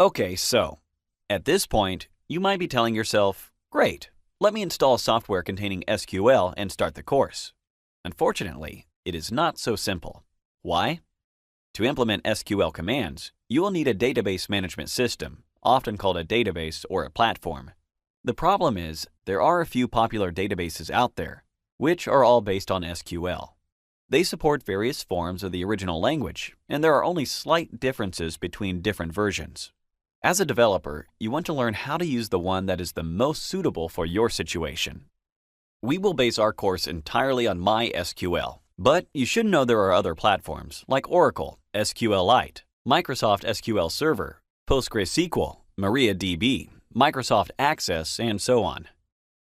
Okay, so at this point, you might be telling yourself, great, let me install software containing SQL and start the course. Unfortunately, it is not so simple. Why? To implement SQL commands, you will need a database management system, often called a database or a platform. The problem is, there are a few popular databases out there, which are all based on SQL. They support various forms of the original language, and there are only slight differences between different versions. As a developer, you want to learn how to use the one that is the most suitable for your situation. We will base our course entirely on MySQL, but you should know there are other platforms like Oracle, SQLite, Microsoft SQL Server, PostgreSQL, MariaDB, Microsoft Access, and so on.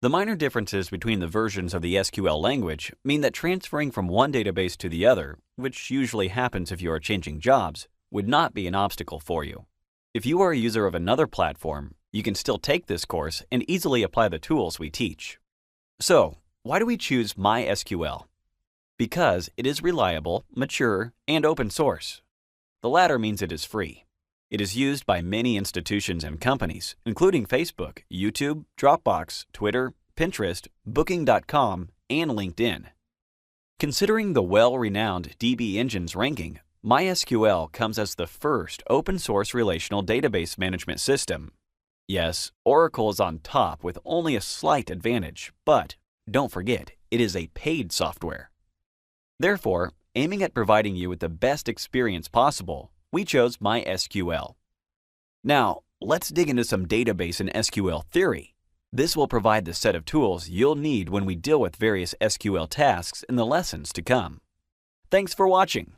The minor differences between the versions of the SQL language mean that transferring from one database to the other, which usually happens if you are changing jobs, would not be an obstacle for you. If you are a user of another platform, you can still take this course and easily apply the tools we teach. So, why do we choose MySQL? Because it is reliable, mature, and open source. The latter means it is free. It is used by many institutions and companies, including Facebook, YouTube, Dropbox, Twitter, Pinterest, Booking.com, and LinkedIn. Considering the well-renowned DB Engine's ranking, MySQL comes as the first open-source relational database management system. Yes, Oracle is on top with only a slight advantage, but don't forget, it is a paid software. Therefore, aiming at providing you with the best experience possible, we chose MySQL. Now, let's dig into some database and SQL theory. This will provide the set of tools you'll need when we deal with various SQL tasks in the lessons to come. Thanks for watching.